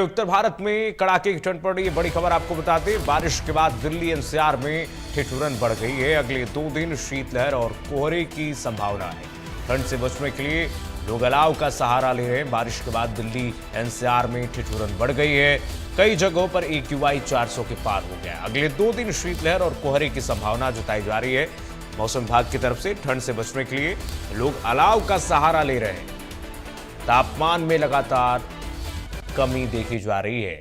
उत्तर भारत में कड़ाके की ठंड पड़ रही है। बड़ी खबर आपको बता दें, बारिश के बाद दिल्ली एनसीआर में ठिठुरन बढ़ गई है। अगले 2 दिन शीतलहर और कोहरे की संभावना है। ठंड से बचने के लिए लोग अलाव का सहारा ले रहे हैं। बारिश के बाद दिल्ली एनसीआर में ठिठुरन बढ़ गई है। कई जगहों पर AQI 400 के पार हो गया। अगले 2 दिन शीतलहर और कोहरे की संभावना जताई जा रही है। मौसम विभाग की तरफ से ठंड से बचने के लिए लोग अलाव का सहारा ले रहे हैं। तापमान में लगातार कमी देखी जा रही है।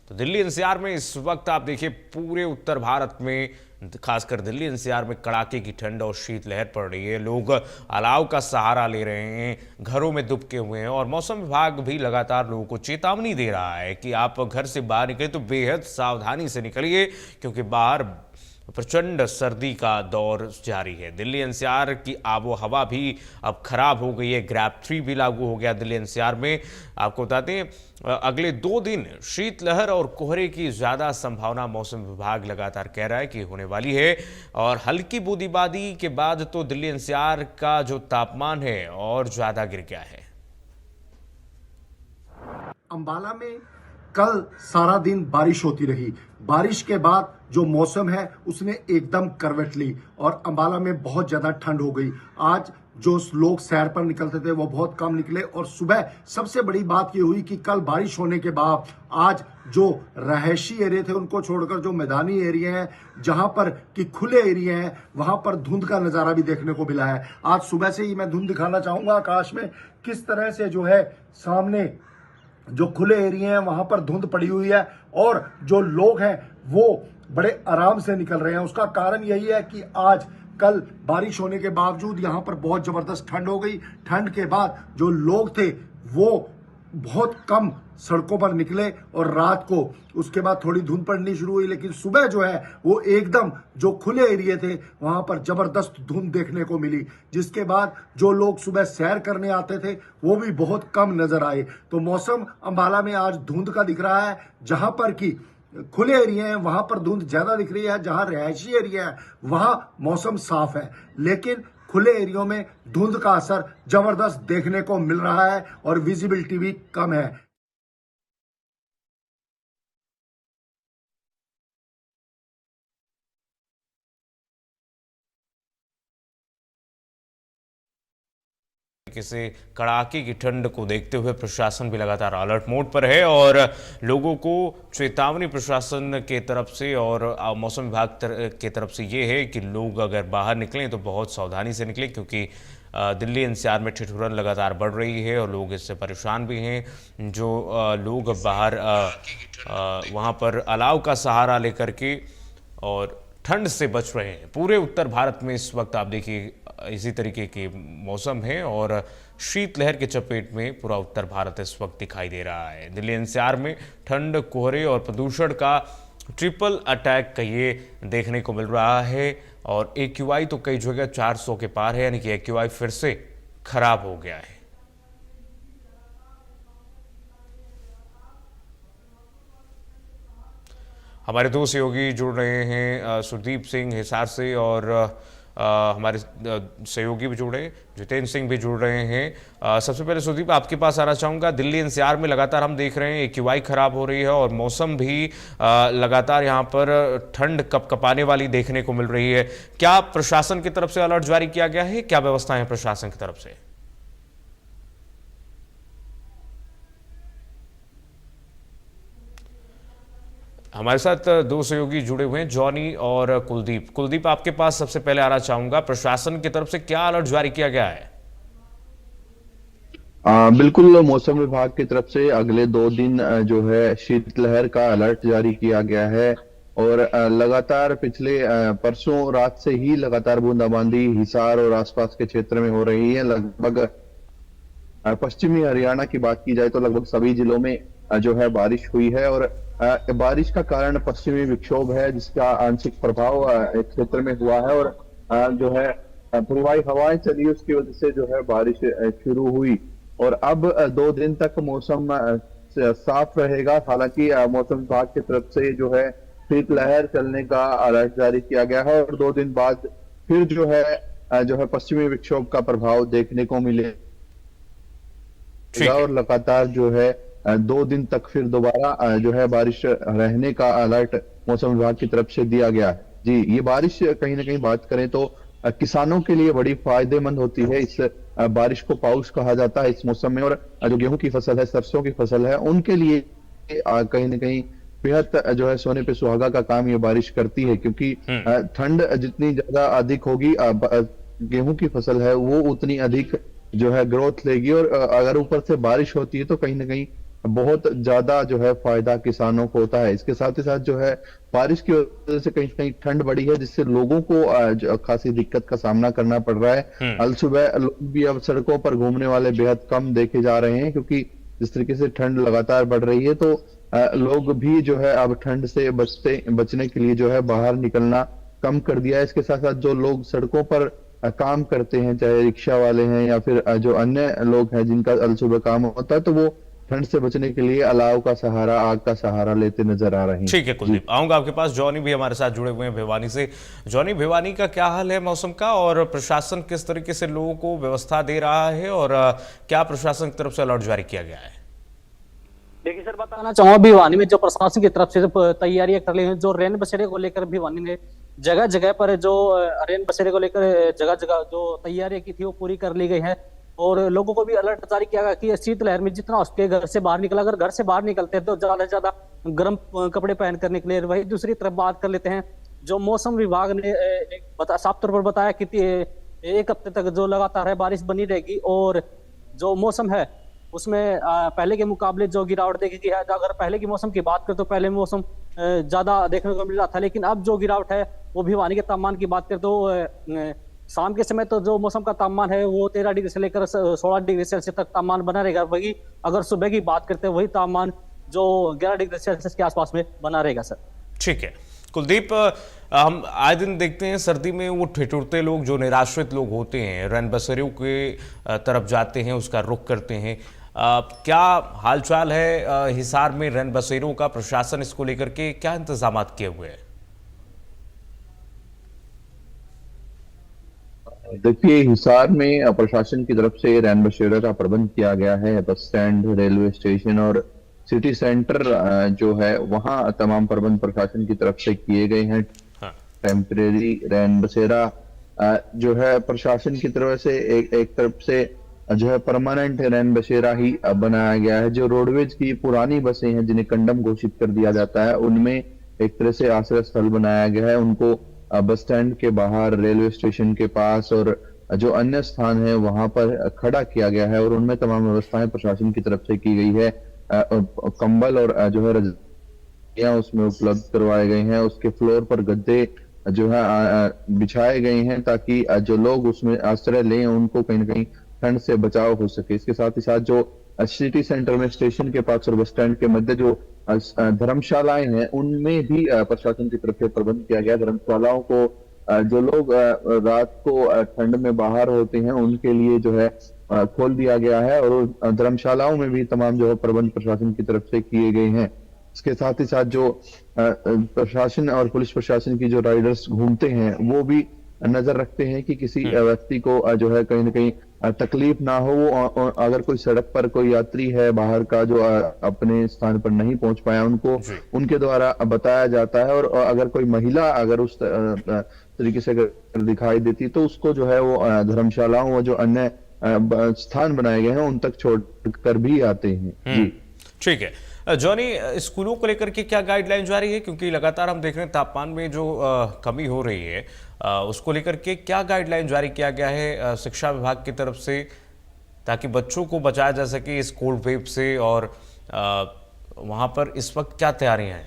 तो दिल्ली एनसीआर में इस वक्त आप देखिए, पूरे उत्तर भारत में खासकर दिल्ली एनसीआर में कड़ाके की ठंड और शीतलहर पड़ रही है। लोग अलाव का सहारा ले रहे हैं, घरों में दुबके हुए हैं और मौसम विभाग भी लगातार लोगों को चेतावनी दे रहा है कि आप घर से बाहर निकले तो बेहद सावधानी से निकलिए, क्योंकि बाहर प्रचंड सर्दी का दौर जारी है। दिल्ली एनसीआर की आबो हवा भी अब खराब हो गई है। ग्रैप 3 भी लागू हो गया दिल्ली एनसीआर में। आपको बताते हैं, अगले 2 दिन शीतलहर और कोहरे की ज्यादा संभावना मौसम विभाग लगातार कह रहा है कि होने वाली है। और हल्की बूंदाबांदी के बाद तो दिल्ली एनसीआर का जो तापमान है और ज्यादा गिर गया है। अंबाला में कल सारा दिन बारिश होती रही। बारिश के बाद जो मौसम है उसने एकदम करवट ली और अंबाला में बहुत ज्यादा ठंड हो गई। आज जो लोग सैर पर निकलते थे वो बहुत कम निकले और सुबह सबसे बड़ी बात ये हुई कि कल बारिश होने के बाद आज जो रहायशी एरिया थे उनको छोड़कर जो मैदानी एरिया हैं, जहां पर कि खुले एरिया हैं, वहां पर धुंध का नजारा भी देखने को मिला है। आज सुबह से ही मैं धुंध दिखाना चाहूंगा आकाश में किस तरह से जो है सामने जो खुले एरिया हैं वहां पर धुंध पड़ी हुई है और जो लोग हैं वो बड़े आराम से निकल रहे हैं। उसका कारण यही है कि आज कल बारिश होने के बावजूद यहां पर बहुत जबरदस्त ठंड हो गई। ठंड के बाद जो लोग थे वो बहुत कम सड़कों पर निकले और रात को उसके बाद थोड़ी धुंध पड़नी शुरू हुई, लेकिन सुबह जो है वो एकदम जो खुले एरिया थे वहां पर जबरदस्त धुंध देखने को मिली, जिसके बाद जो लोग सुबह सैर करने आते थे वो भी बहुत कम नजर आए। तो मौसम अंबाला में आज धुंध का दिख रहा है। जहां पर कि खुले एरिया है वहां पर धुंध ज्यादा दिख रही है, जहां रिहायशी एरिया है वहां मौसम साफ है, लेकिन खुले एरियो में धुंध का असर जबरदस्त देखने को मिल रहा है और विजिबिलिटी भी कम है। से कड़ाके की ठंड को देखते हुए प्रशासन भी लगातार अलर्ट मोड पर है और लोगों को चेतावनी प्रशासन के तरफ से और मौसम विभाग के तरफ से ये है कि लोग अगर बाहर निकलें तो बहुत सावधानी से निकलें, क्योंकि दिल्ली एनसीआर में ठिठुरन लगातार बढ़ रही है और लोग इससे परेशान भी हैं। जो लोग बाहर वहाँ पर अलाव का सहारा लेकर के और ठंड से बच रहे हैं। पूरे उत्तर भारत में इस वक्त आप देखिए इसी तरीके के मौसम है और शीतलहर के चपेट में पूरा उत्तर भारत इस वक्त दिखाई दे रहा है। दिल्ली एनसीआर में ठंड, कोहरे और प्रदूषण का ट्रिपल अटैक कहिए देखने को मिल रहा है और AQI तो कई जगह 400 के पार है, यानी कि AQI फिर से खराब हो गया है। हमारे दो सहयोगी जुड़ रहे हैं, सुदीप सिंह हिसार से और हमारे सहयोगी भी जुड़े, जितेंद्र सिंह भी जुड़ रहे हैं। सबसे पहले सुदीप, आपके पास आना चाहूँगा। दिल्ली एनसीआर में लगातार हम देख रहे हैं AQI खराब हो रही है और मौसम भी लगातार यहाँ पर ठंड कपकपाने वाली देखने को मिल रही है। क्या प्रशासन की तरफ से अलर्ट जारी किया गया है? क्या व्यवस्था है प्रशासन की तरफ से? हमारे साथ 2 सहयोगी जुड़े हुए हैं, जॉनी और कुलदीप। कुलदीप, आपके पास सबसे पहले आना चाहूंगा, प्रशासन की तरफ से क्या अलर्ट जारी किया गया है? बिल्कुल, मौसम विभाग की तरफ से अगले 2 दिन जो है शीतलहर का अलर्ट जारी किया गया है और लगातार पिछले परसों रात से ही लगातार बूंदाबांदी हिसार और आसपास के क्षेत्र में हो रही है। लगभग पश्चिमी हरियाणा की बात की जाए तो लगभग सभी जिलों में जो है बारिश हुई है और बारिश का कारण पश्चिमी विक्षोभ है, जिसका आंशिक प्रभाव क्षेत्र में हुआ है और जो है पूर्वाई हवाएं चली, उसकी वजह से जो है बारिश शुरू हुई और अब 2 दिन तक मौसम साफ रहेगा। हालांकि मौसम विभाग की तरफ से जो है शीतलहर चलने का अलर्ट जारी किया गया है और 2 दिन बाद फिर जो है पश्चिमी विक्षोभ का प्रभाव देखने को मिलेगा और लगातार जो है 2 दिन तक फिर दोबारा जो है बारिश रहने का अलर्ट मौसम विभाग की तरफ से दिया गया है। जी, ये बारिश कहीं ना कहीं बात करें तो किसानों के लिए बड़ी फायदेमंद होती है। इस बारिश को पाउस कहा जाता है इस मौसम में, और जो गेहूं की फसल है, सरसों की फसल है, उनके लिए कहीं ना कहीं बेहद जो है सोने पे सुहागा का काम ये बारिश करती है, क्योंकि ठंड जितनी ज्यादा अधिक होगी गेहूं की फसल है वो उतनी अधिक जो है ग्रोथ लेगी, और अगर ऊपर से बारिश होती है तो कहीं ना कहीं बहुत ज्यादा जो है फायदा किसानों को होता है। इसके साथ ही साथ जो है बारिश की वजह से कहीं कहीं ठंड बढ़ी है, जिससे लोगों को खासी दिक्कत का सामना करना पड़ रहा है। अल सुबह लोग भी अब सड़कों पर घूमने वाले बेहद कम देखे जा रहे हैं, क्योंकि जिस तरीके से ठंड लगातार बढ़ रही है तो लोग भी जो है अब ठंड से बचने के लिए जो है बाहर निकलना कम कर दिया है। इसके साथ साथ जो लोग सड़कों पर काम करते हैं, चाहे रिक्शा वाले हैं या फिर जो अन्य लोग हैं जिनका अल सुबह काम होता है, तो वो ठंड से बचने के लिए अलाव का सहारा, आग का सहारा लेते नजर आ रहे हैं। ठीक है कुलदीप, आऊंगा आपके पास। जॉनी भी हमारे साथ जुड़े हुए हैं भिवानी से। जॉनी, भिवानी का क्या हाल है मौसम का, और प्रशासन किस तरीके से लोगों को व्यवस्था दे रहा है, और क्या प्रशासन की तरफ से अलर्ट जारी किया गया है? देखिए सर, बताना चाहूंगा भिवानी में जो प्रशासन की तरफ से तैयारियां कर ली हैं, जो रैन बसेरे को लेकर भिवानी में जगह जगह पर जो रैन बसेरे को लेकर जगह जगह जो तैयारियां की थी वो पूरी कर ली गई है, और लोगों को भी अलर्ट जारी किया गया कि शीतलहर में जितना हो सके घर से बाहर निकला। अगर घर से बाहर निकलते हैं तो ज्यादा से ज्यादा गर्म कपड़े पहन कर निकले। वही दूसरी तरफ बात कर लेते हैं, जो मौसम विभाग ने साफ तौर पर बताया कि 1 हफ्ते तक जो लगातार है बारिश बनी रहेगी, और जो मौसम है उसमें पहले के मुकाबले जो गिरावट देखी गई है। अगर पहले की मौसम की बात करें तो पहले मौसम ज्यादा देखने को मिल रहा था, लेकिन अब जो गिरावट है वो भिवानी के तापमान की बात करें तो शाम के समय तो जो मौसम का तापमान है वो 13 डिग्री से लेकर 16 डिग्री सेल्सियस तक तापमान बना रहेगा। वही अगर सुबह की बात करते हैं वही तापमान जो 11 डिग्री सेल्सियस के आसपास में बना रहेगा सर। ठीक है कुलदीप, हम आए दिन देखते हैं सर्दी में वो ठिठुरते लोग, जो निराश्रित लोग होते हैं, रैन बसेरों के तरफ जाते हैं, उसका रुख करते हैं। क्या हालचाल है हिसार में रैन बसेरों का? प्रशासन इसको लेकर के क्या इंतजाम किए हुए हैं? देखिए, हिसार में प्रशासन की तरफ से रैन बसेरा का प्रबंध किया गया है। बस स्टैंड, रेलवे स्टेशन और सिटी सेंटर जो है वहां तमाम प्रबंध प्रशासन की तरफ से किए गए हैं। टेम्परेरी रैन बसेरा जो है प्रशासन की तरफ से एक तरफ से जो है परमानेंट रैन बसेरा ही बनाया गया है। जो रोडवेज की पुरानी बसें हैं जिन्हें कंडम घोषित कर दिया जाता है, उनमें एक तरह से आश्रय स्थल बनाया गया है। उनको बस स्टैंड के बाहर, रेलवे स्टेशन के पास और जो अन्य स्थान है वहां पर खड़ा किया गया है, और उनमें तमाम व्यवस्थाएं प्रशासन की तरफ से की गई है। कंबल और जो है रजाइयां उसमें उपलब्ध करवाए गए हैं। उसके फ्लोर पर गद्दे जो है बिछाए गए हैं, ताकि जो लोग उसमें आश्रय लें उनको कहीं ना कहीं ठंड से बचाव हो सके। इसके साथ ही साथ जो सिटी सेंटर में स्टेशन के पास और बस स्टैंड के मध्य जो धर्मशालाएं हैं उनमें भी प्रशासन की तरफ से प्रबंध किया गया। धर्मशालाओं को जो लोग रात को ठंड में बाहर होते हैं उनके लिए जो है खोल दिया गया है, और धर्मशालाओं में भी तमाम जो है प्रबंध प्रशासन की तरफ से किए गए हैं। इसके साथ ही साथ जो प्रशासन और पुलिस प्रशासन की जो राइडर्स घूमते हैं वो भी नजर रखते हैं कि किसी व्यक्ति को जो है कहीं ना कहीं तकलीफ ना हो। वो अगर कोई सड़क पर कोई यात्री है बाहर का जो अपने स्थान पर नहीं पहुंच पाया, उनको उनके द्वारा बताया जाता है, और अगर कोई महिला अगर उस तरीके से अगर दिखाई देती तो उसको जो है वो धर्मशालाओं और जो अन्य स्थान बनाए गए हैं उन तक छोड़ कर भी आते हैं। जी ठीक है जॉनी, स्कूलों को लेकर के क्या गाइडलाइन जारी है? क्योंकि लगातार हम देख रहे हैं तापमान में जो कमी हो रही है, उसको लेकर के क्या गाइडलाइन जारी किया गया है शिक्षा विभाग की तरफ से, ताकि बच्चों को बचाया जा सके इस कोल्ड वेव से, और वहां पर इस वक्त क्या तैयारियां हैं?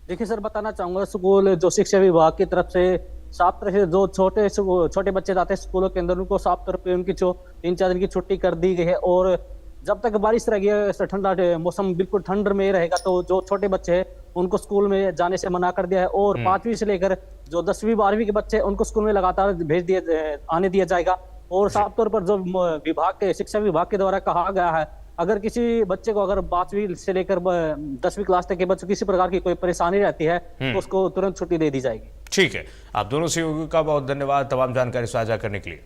देखिए सर, बताना चाहूंगा स्कूल जो शिक्षा विभाग की तरफ से साफ तरह से जो छोटे बच्चे जाते हैं स्कूलों के अंदर, उनको साफ तौर पे उनकी जो 3-4 दिन की छुट्टी कर दी गई है, और जब तक बारिश रहेगी, ठंडा मौसम बिल्कुल ठंड में रहेगा, तो जो छोटे बच्चे हैं उनको स्कूल में जाने से मना कर दिया है। और 5वीं से लेकर जो 10वीं 12वीं के बच्चे हैं उनको स्कूल में लगातार आने दिया जाएगा। और साफ तौर पर जो विभाग के शिक्षा विभाग के द्वारा कहा गया है, अगर किसी बच्चे को अगर 5वीं से लेकर 10वीं क्लास तक के बच्चों किसी प्रकार की कोई परेशानी रहती है तो उसको तुरंत छुट्टी दे दी जाएगी। ठीक है, आप दोनों सहयोगियों का बहुत धन्यवाद तमाम जानकारी साझा करने के लिए।